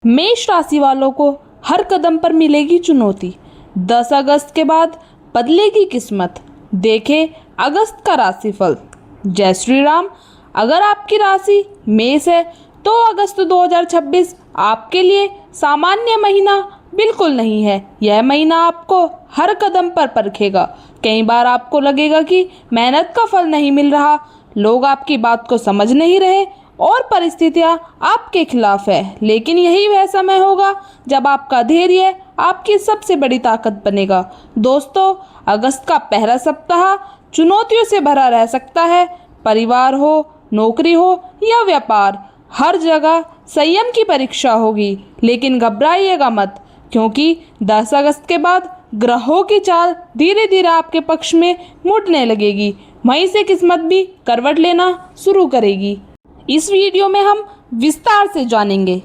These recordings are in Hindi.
मेष राशि वालों को हर कदम पर मिलेगी चुनौती। 10 अगस्त के बाद बदलेगी किस्मत। देखें अगस्त का राशिफल। जय श्री राम। अगर आपकी राशि मेष है तो अगस्त 2026 आपके लिए सामान्य महीना बिल्कुल नहीं है। यह महीना आपको हर कदम पर परखेगा। कई बार आपको लगेगा कि मेहनत का फल नहीं मिल रहा, लोग आपकी बात को समझ नहीं रहे और परिस्थितियां आपके खिलाफ है। लेकिन यही वह समय होगा जब आपका धैर्य आपकी सबसे बड़ी ताकत बनेगा। दोस्तों, अगस्त का पहला सप्ताह चुनौतियों से भरा रह सकता है। परिवार हो, नौकरी हो या व्यापार, हर जगह संयम की परीक्षा होगी। लेकिन घबराइएगा मत, क्योंकि 10 अगस्त के बाद ग्रहों की चाल धीरे धीरे आपके पक्ष में मुड़ने लगेगी। वहीं से किस्मत भी करवट लेना शुरू करेगी। इस वीडियो में हम विस्तार से जानेंगे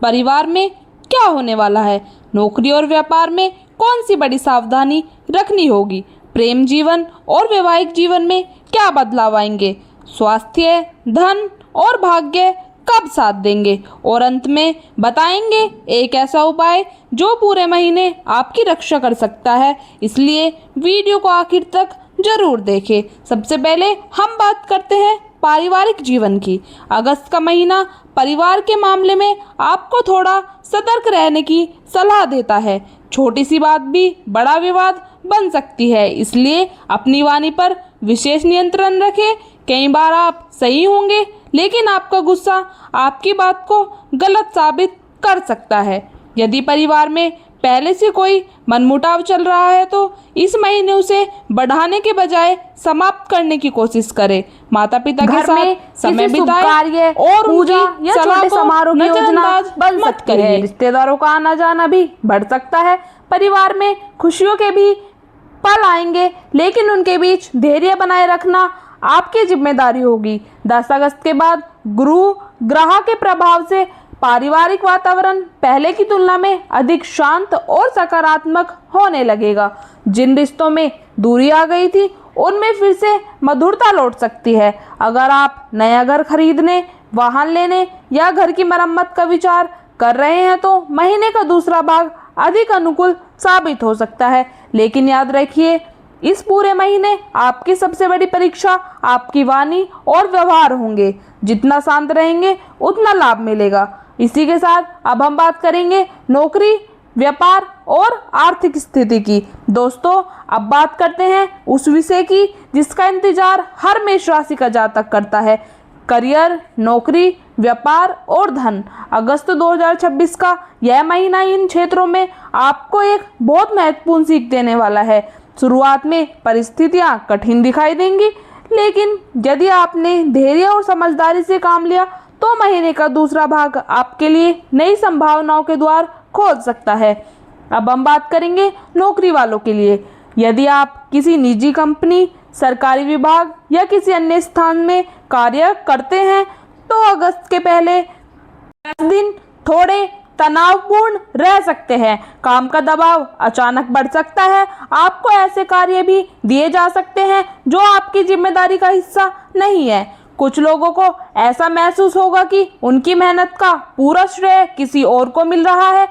परिवार में क्या होने वाला है, नौकरी और व्यापार में कौन सी बड़ी सावधानी रखनी होगी, प्रेम जीवन और वैवाहिक जीवन में क्या बदलाव आएंगे, स्वास्थ्य, धन और भाग्य कब साथ देंगे, और अंत में बताएंगे एक ऐसा उपाय जो पूरे महीने आपकी रक्षा कर सकता है। इसलिए वीडियो को आखिर तक जरूर देखें। सबसे पहले हम बात करते हैं पारिवारिक जीवन की। अगस्त का महीना परिवार के मामले में आपको थोड़ा सतर्क रहने की सलाह देता है। छोटी सी बात भी बड़ा विवाद बन सकती है, इसलिए अपनी वाणी पर विशेष नियंत्रण रखें। कई बार आप सही होंगे, लेकिन आपका गुस्सा आपकी बात को गलत साबित कर सकता है। यदि परिवार में पहले से कोई मनमुटाव चल रहा है तो इस महीने उसे बढ़ाने के बजाय समाप्त करने की कोशिश करें। माता पिता के साथ समय बिताएं और पूजा या छोटे समारोह की योजना बन सकती है। रिश्तेदारों का आना जाना भी बढ़ सकता है। परिवार में खुशियों के भी पल आएंगे, लेकिन उनके बीच धैर्य बनाए रखना आपकी जिम्मेदारी होगी। 10 अगस्त के बाद गुरु ग्रह के प्रभाव से पारिवारिक वातावरण पहले की तुलना में अधिक शांत और सकारात्मक होने लगेगा। जिन रिश्तों में दूरी आ गई थी उनमें फिर से मधुरता लौट सकती है। अगर आप नया घर खरीदने, वाहन लेने या घर की मरम्मत का विचार कर रहे हैं तो महीने का दूसरा भाग अधिक अनुकूल साबित हो सकता है। लेकिन याद रखिए, इस पूरे महीने आपकी सबसे बड़ी परीक्षा आपकी वाणी और व्यवहार होंगे। जितना शांत रहेंगे उतना लाभ मिलेगा। इसी के साथ अब हम बात करेंगे नौकरी, व्यापार और आर्थिक स्थिति की। दोस्तों, अब बात करते हैं उस विषय की जिसका इंतजार हर मेष राशि का जातक करता है, करियर, नौकरी, व्यापार और धन। अगस्त 2026 का यह महीना इन क्षेत्रों में आपको एक बहुत महत्वपूर्ण सीख देने वाला है। शुरुआत में परिस्थितियां कठिन दिखाई देंगी, लेकिन यदि आपने धैर्य और समझदारी से काम लिया तो महीने का दूसरा भाग आपके लिए नई संभावनाओं के द्वार खोल सकता है। अब हम बात करेंगे नौकरी वालों के लिए। यदि आप किसी निजी कंपनी, सरकारी विभाग या किसी अन्य स्थान में कार्य करते हैं तो अगस्त के पहले 10 दिन थोड़े तनावपूर्ण रह सकते हैं। काम का दबाव अचानक बढ़ सकता है। आपको ऐसे कार्य भी दिए जा सकते हैं जो आपकी जिम्मेदारी का हिस्सा नहीं है। कुछ लोगों को ऐसा महसूस होगा कि उनकी मेहनत का पूरा श्रेय किसी और को मिल रहा है।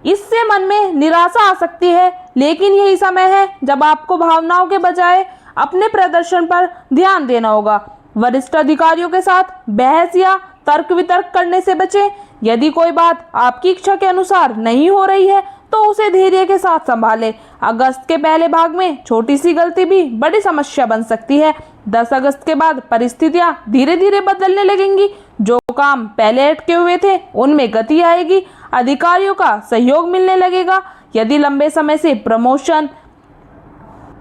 इससे मन में निराशा आ सकती है, लेकिन यही समय है जब आपको भावनाओं के बजाय अपने प्रदर्शन पर ध्यान देना होगा। वरिष्ठ अधिकारियों के साथ बहस या तर्क वितर्क करने से बचें। यदि कोई बात आपकी इच्छा के अनुसार नहीं हो रही है तो उसे धैर्य के साथ संभालें। अगस्त के पहले भाग में छोटी सी गलती भी बड़ी समस्या बन सकती है। 10 अगस्त के बाद परिस्थितियां धीरे धीरे बदलने लगेंगी। जो काम पहले अटके हुए थे उनमें गति आएगी। अधिकारियों का सहयोग मिलने लगेगा। यदि लंबे समय से प्रमोशन,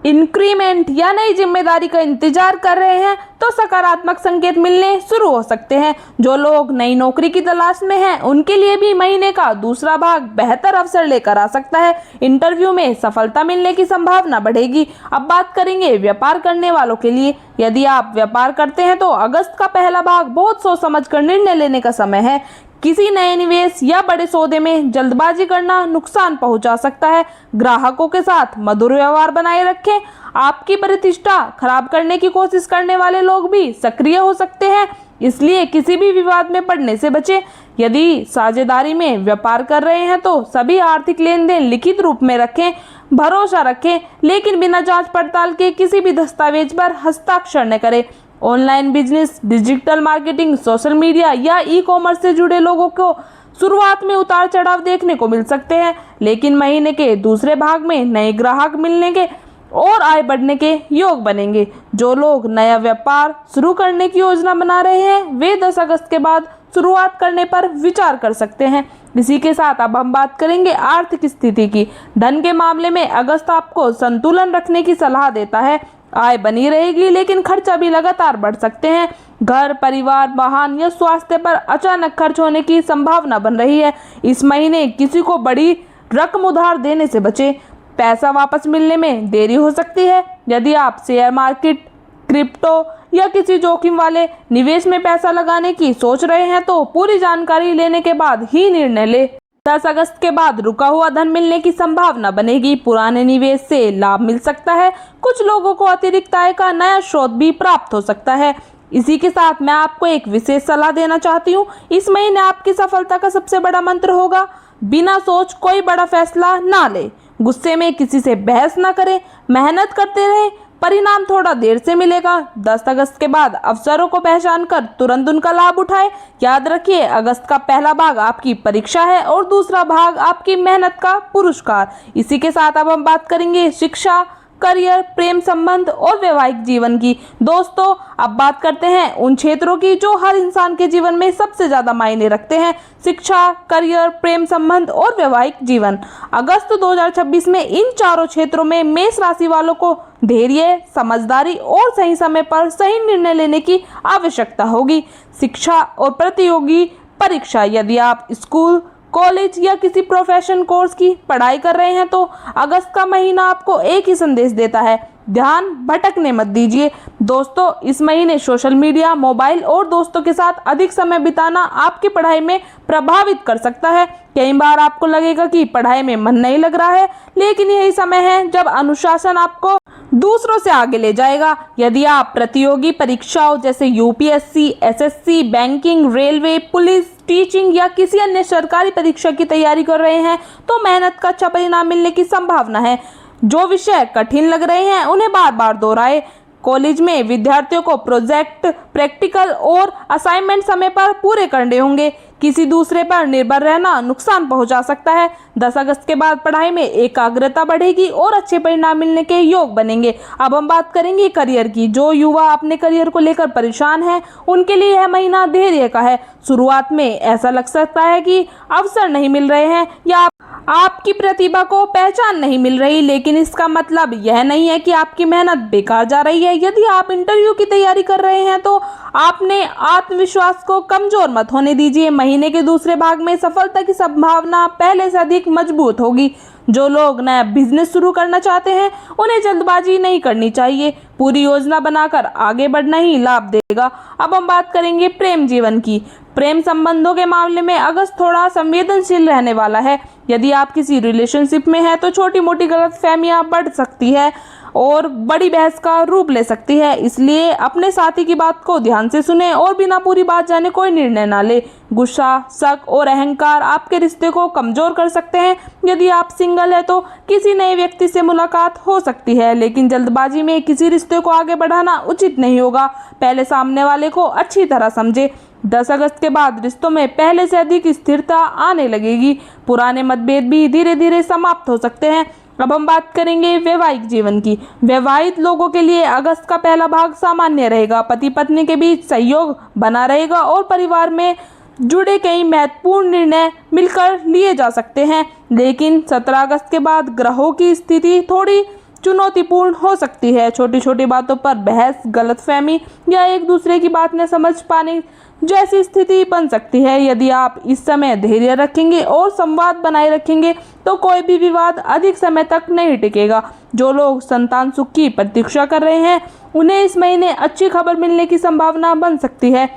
इंक्रीमेंट या नई जिम्मेदारी का इंतजार कर रहे हैं तो सकारात्मक संकेत मिलने शुरू हो सकते हैं। जो लोग नई नौकरी की तलाश में हैं उनके लिए भी महीने का दूसरा भाग बेहतर अवसर लेकर आ सकता है। इंटरव्यू में सफलता मिलने की संभावना बढ़ेगी। अब बात करेंगे व्यापार करने वालों के लिए। यदि आप व्यापार करते हैं तो अगस्त का पहला भाग बहुत सोच समझ कर निर्णय लेने का समय है। किसी नए निवेश या बड़े सौदे में जल्दबाजी करना नुकसान पहुंचा सकता है। ग्राहकों के साथ मधुर व्यवहार बनाए रखें। आपकी प्रतिष्ठा खराब करने की कोशिश करने वाले लोग भी सक्रिय हो सकते हैं। इसलिए किसी भी विवाद में पड़ने से बचें। यदि साझेदारी में व्यापार कर रहे हैं तो सभी आर्थिक लेन देन लिखित रूप में रखें। भरोसा रखें, लेकिन बिना जांच पड़ताल के किसी भी दस्तावेज पर हस्ताक्षर न करें। Online business, digital marketing, social media या ई कॉमर्स से जुड़े लोगों को शुरुआत में उतार चढ़ाव देखने को मिल सकते हैं, लेकिन महीने के दूसरे भाग में नए ग्राहक मिलने के और आय बढ़ने के योग बनेंगे। जो लोग नया व्यापार शुरू करने की योजना बना रहे हैं वे 10 अगस्त के बाद शुरुआत करने पर विचार कर सकते हैं। इसी के साथ अब हम बात करेंगे आर्थिक स्थिति की। धन के मामले में अगस्त आपको संतुलन रखने की सलाह देता है। आय बनी रहेगी, लेकिन खर्चा भी लगातार बढ़ सकते हैं। घर, परिवार, वाहन या स्वास्थ्य पर अचानक खर्च होने की संभावना बन रही है। इस महीने किसी को बड़ी रकम उधार देने से बचें। पैसा वापस मिलने में देरी हो सकती है। यदि आप शेयर मार्केट, क्रिप्टो या किसी जोखिम वाले निवेश में पैसा लगाने की सोच रहे हैं तो पूरी जानकारी लेने के बाद ही निर्णय लें। 10 अगस्त के बाद रुका हुआ धन मिलने की संभावना बनेगी। पुराने निवेश से लाभ मिल सकता है। कुछ लोगों को अतिरिक्त आय का नया स्रोत भी प्राप्त हो सकता है। इसी के साथ मैं आपको एक विशेष सलाह देना चाहती हूँ। इस महीने आपकी सफलता का सबसे बड़ा मंत्र होगा, बिना सोच कोई बड़ा फैसला ना ले। गुस्से में किसी से बहस ना करें, मेहनत करते रहें, परिणाम थोड़ा देर से मिलेगा। 10 अगस्त के बाद अवसरों को पहचान कर तुरंत उनका लाभ उठाएं। याद रखिए, अगस्त का पहला भाग आपकी परीक्षा है और दूसरा भाग आपकी मेहनत का पुरस्कार। इसी के साथ अब हम बात करेंगे शिक्षा, करियर, प्रेम संबंध और वैवाहिक जीवन की। दोस्तों, अब बात करते हैं उन क्षेत्रों की जो हर इंसान के जीवन में सबसे ज्यादा मायने रखते हैं। शिक्षा, करियर, प्रेम संबंध और वैवाहिक जीवन। अगस्त 2026 में इन चारों क्षेत्रों में मेष राशि वालों को धैर्य, समझदारी और सही समय पर सही निर्णय लेने की आवश्यकता होगी। शिक्षा और प्रतियोगी परीक्षा, यदि आप स्कूल, कॉलेज या किसी प्रोफेशन कोर्स की पढ़ाई कर रहे हैं तो अगस्त का महीना आपको एक ही संदेश देता है, ध्यान भटकने मत दीजिए। दोस्तों, इस महीने सोशल मीडिया, मोबाइल और दोस्तों के साथ अधिक समय बिताना आपकी पढ़ाई में प्रभावित कर सकता है। कई बार आपको लगेगा कि पढ़ाई में मन नहीं लग रहा है, लेकिन यही समय है जब अनुशासन आपको दूसरों से आगे ले जाएगा। यदि आप प्रतियोगी परीक्षाओं जैसे UPSC, SSC, banking, railway, police, teaching या किसी अन्य सरकारी परीक्षा की तैयारी कर रहे हैं तो मेहनत का अच्छा परिणाम मिलने की संभावना है। जो विषय कठिन लग रहे हैं उन्हें बार बार दोहराएं। कॉलेज में विद्यार्थियों को प्रोजेक्ट, प्रैक्टिकल और असाइनमेंट समय पर पूरे करने होंगे। किसी दूसरे पर निर्भर रहना नुकसान पहुंचा सकता है। 10 अगस्त के बाद पढ़ाई में एकाग्रता बढ़ेगी और अच्छे परिणाम मिलने के योग बनेंगे। अब हम बात करेंगे करियर की। जो युवा अपने करियर को लेकर परेशान हैं, उनके लिए यह महीना धैर्य का है। शुरुआत में ऐसा लग सकता है कि अवसर नहीं मिल रहे हैं या आपकी प्रतिभा को पहचान नहीं मिल रही, लेकिन इसका मतलब यह नहीं है कि आपकी मेहनत बेकार जा रही है। यदि आप इंटरव्यू की तैयारी कर रहे हैं तो आपने आत्मविश्वास को कमजोर मत होने दीजिए। महीने के दूसरे भाग में सफलता की संभावना पहले से अधिक मजबूत होगी। जो लोग नया बिजनेस शुरू करना चाहते हैं उन्हें जल्दबाजी नहीं करनी चाहिए। पूरी योजना बनाकर आगे बढ़ना ही लाभ देगा। अब हम बात करेंगे प्रेम जीवन की। प्रेम संबंधों के मामले में अगस्त थोड़ा संवेदनशील रहने वाला है। यदि आप किसी रिलेशनशिप में हैं तो छोटी मोटी गलतफहमियां बढ़ सकती है और बड़ी बहस का रूप ले सकती है। इसलिए अपने साथी की बात को ध्यान से सुने और बिना पूरी बात जाने कोई निर्णय ना ले। गुस्सा, शक और अहंकार आपके रिश्ते को कमजोर कर सकते हैं। यदि आप सिंगल है तो किसी नए व्यक्ति से मुलाकात हो सकती है, लेकिन जल्दबाजी में किसी रिश्ते को आगे बढ़ाना उचित नहीं होगा। पहले सामने वाले को अच्छी तरह समझे। 10 अगस्त के बाद रिश्तों में पहले से अधिक स्थिरता आने लगेगी। पुराने मतभेद भी धीरे धीरे समाप्त हो सकते हैं। अब हम बात करेंगे वैवाहिक जीवन की। वैवाहिक लोगों के लिए अगस्त का पहला भाग सामान्य रहेगा। पति पत्नी के बीच सहयोग बना रहेगा और परिवार में जुड़े कई महत्वपूर्ण निर्णय मिलकर लिए जा सकते हैं। लेकिन 17 अगस्त के बाद ग्रहों की स्थिति थोड़ी चुनौतीपूर्ण हो सकती है। छोटी छोटी बातों पर बहस, गलतफहमी या एक दूसरे की बात न समझ पाने जैसी स्थिति बन सकती है। यदि आप इस समय धैर्य रखेंगे और संवाद बनाए रखेंगे तो कोई भी विवाद अधिक समय तक नहीं टिकेगा। जो लोग संतान सुख की प्रतीक्षा कर रहे हैं उन्हें इस महीने अच्छी खबर मिलने की संभावना बन सकती है।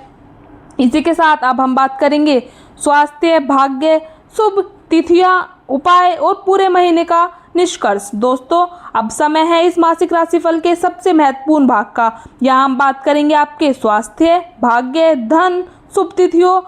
इसी के साथ अब हम बात करेंगे स्वास्थ्य, भाग्य, शुभ तिथियां, उपाय और पूरे महीने का निष्कर्ष। दोस्तों, अब समय है इस मासिक राशिफल के सबसे महत्वपूर्ण भाग का। यहाँ हम बात करेंगे आपके स्वास्थ्य, भाग्य, धन, शुभ तिथियों,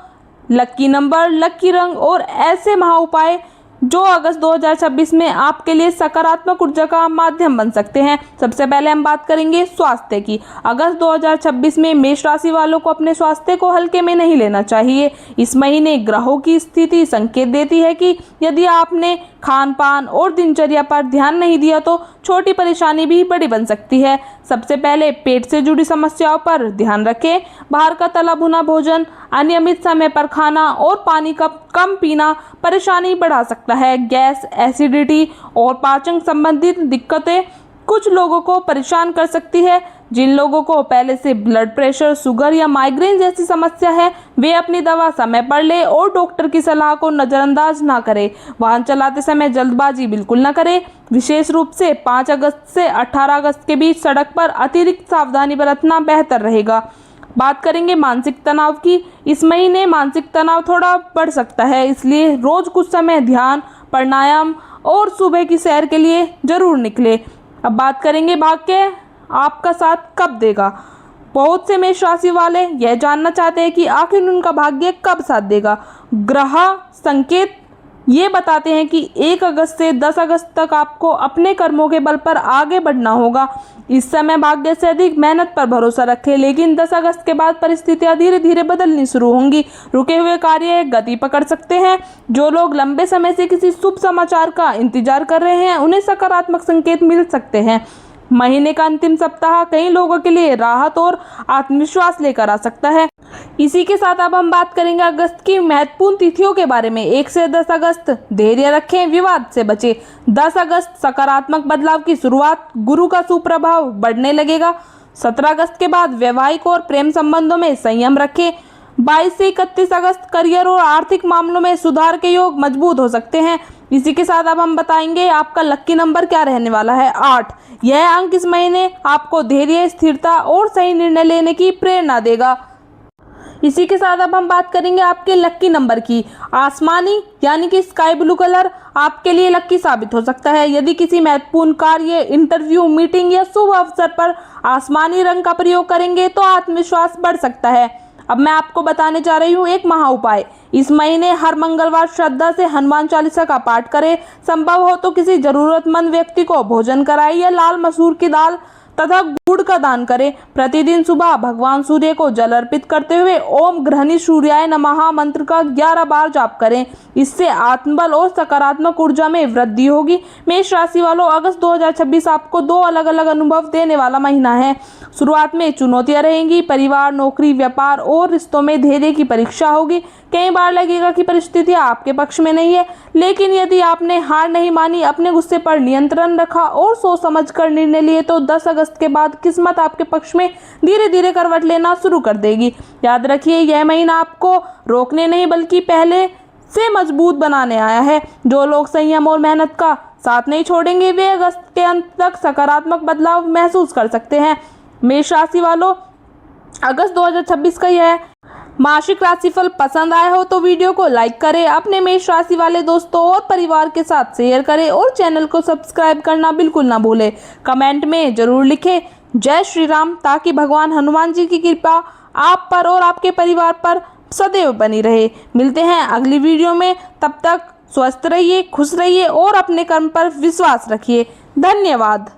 लकी नंबर, लकी रंग और ऐसे महा उपाय जो अगस्त 2026 में आपके लिए सकारात्मक ऊर्जा का माध्यम बन सकते हैं। सबसे पहले हम बात करेंगे स्वास्थ्य की। अगस्त 2026 में मेष राशि वालों को अपने स्वास्थ्य को हल्के में नहीं लेना चाहिए। इस महीने ग्रहों की स्थिति संकेत देती है कि यदि आपने खान पान और दिनचर्या पर ध्यान नहीं दिया तो छोटी परेशानी भी बड़ी बन सकती है। सबसे पहले पेट से जुड़ी समस्याओं पर ध्यान रखें। बाहर का तला भुना भोजन, अनियमित समय पर खाना और पानी का कम पीना परेशानी बढ़ा सकता है। गैस, एसिडिटी और पाचन संबंधित दिक्कतें कुछ लोगों को परेशान कर सकती है। जिन लोगों को पहले से ब्लड प्रेशर, शुगर या माइग्रेन जैसी समस्या है, वे अपनी दवा समय पर ले और डॉक्टर की सलाह को नज़रअंदाज ना करें। वाहन चलाते समय जल्दबाजी बिल्कुल न करें। विशेष रूप से 5 अगस्त से 18 अगस्त के बीच सड़क पर अतिरिक्त सावधानी बरतना बेहतर रहेगा। बात करेंगे मानसिक तनाव की। इस महीने मानसिक तनाव थोड़ा बढ़ सकता है, इसलिए रोज कुछ समय ध्यान, प्राणायाम और सुबह की सैर के लिए जरूर निकले। अब बात करेंगे भाग्य आपका साथ कब देगा। बहुत से मेष राशि वाले यह जानना चाहते हैं कि आखिर उनका भाग्य कब साथ देगा। ग्रह संकेत ये बताते हैं कि 1 अगस्त से 10 अगस्त तक आपको अपने कर्मों के बल पर आगे बढ़ना होगा। इस समय भाग्य से अधिक मेहनत पर भरोसा रखें, लेकिन 10 अगस्त के बाद परिस्थितियां धीरे धीरे बदलनी शुरू होंगी। रुके हुए कार्य गति पकड़ सकते हैं। जो लोग लंबे समय से किसी शुभ समाचार का इंतजार कर रहे हैं, उन्हें सकारात्मक संकेत मिल सकते हैं। महीने का अंतिम सप्ताह कई लोगों के लिए राहत और आत्मविश्वास लेकर आ सकता है। इसी के साथ अब हम बात करेंगे अगस्त की महत्वपूर्ण तिथियों के बारे में। 1 से 10 अगस्त धैर्य रखें, विवाद से बचें। 10 अगस्त सकारात्मक बदलाव की शुरुआत, गुरु का सुप्रभाव बढ़ने लगेगा। 17 अगस्त के बाद वैवाहिक और प्रेम संबंधों में संयम रखें। 22 से 31 अगस्त करियर और आर्थिक मामलों में सुधार के योग मजबूत हो सकते हैं। इसी के साथ अब हम बताएंगे आपका लकी नंबर क्या रहने वाला है। 8। यह अंक इस महीने आपको धैर्य, स्थिरता और सही निर्णय लेने की प्रेरणा देगा। इसी के साथ अब हम बात करेंगे आपके लकी नंबर की। आसमानी यानी कि स्काई ब्लू कलर आपके लिए लकी साबित हो सकता है। यदि किसी महत्वपूर्ण कार्य, इंटरव्यू, मीटिंग या शुभ अवसर पर आसमानी रंग का प्रयोग करेंगे तो आत्मविश्वास बढ़ सकता है। अब मैं आपको बताने जा रही हूँ एक महा उपाय। इस महीने हर मंगलवार श्रद्धा से हनुमान चालीसा का पाठ करें। संभव हो तो किसी जरूरतमंद व्यक्ति को भोजन कराएं या लाल मसूर की दाल तथा गुड़ का दान करें। प्रतिदिन सुबह भगवान सूर्य को जल अर्पित करते हुए ओम ग्रहणी सूर्याय नमः मंत्र का 11 बार जाप करें। इससे आत्मबल और सकारात्मक ऊर्जा में वृद्धि होगी। मेष राशि वालों, अगस्त 2026 आपको 2 अलग अलग अनुभव देने वाला महीना है। शुरुआत में चुनौतियां रहेंगी। परिवार, नौकरी, व्यापार और रिश्तों में धैर्य की परीक्षा होगी। कई बार लगेगा कि परिस्थितियां आपके पक्ष में नहीं है, लेकिन यदि आपने हार नहीं मानी, अपने गुस्से पर नियंत्रण रखा और सोच समझ कर निर्णय लिए तो 10 अगस्त के बाद किस्मत आपके पक्ष में धीरे धीरे करवट लेना शुरू कर देगी। याद रखिए, यह महीना आपको रोकने नहीं बल्कि पहले से मजबूत बनाने आया है। जो लोग संयम और मेहनत का साथ नहीं छोड़ेंगे, वे अगस्त के अंत तक सकारात्मक बदलाव महसूस कर सकते हैं। मेष राशि वालों, अगस्त 2026 का यह मासिक राशिफल पसंद आया हो तो वीडियो को लाइक करें, अपने मेष राशि वाले दोस्तों और परिवार के साथ शेयर करें और चैनल को सब्सक्राइब करना बिल्कुल ना भूलें। कमेंट में जरूर लिखें जय श्री राम, ताकि भगवान हनुमान जी की कृपा आप पर और आपके परिवार पर सदैव बनी रहे। मिलते हैं अगली वीडियो में, तब तक स्वस्थ रहिए, खुश रहिए और अपने कर्म पर विश्वास रखिए। धन्यवाद।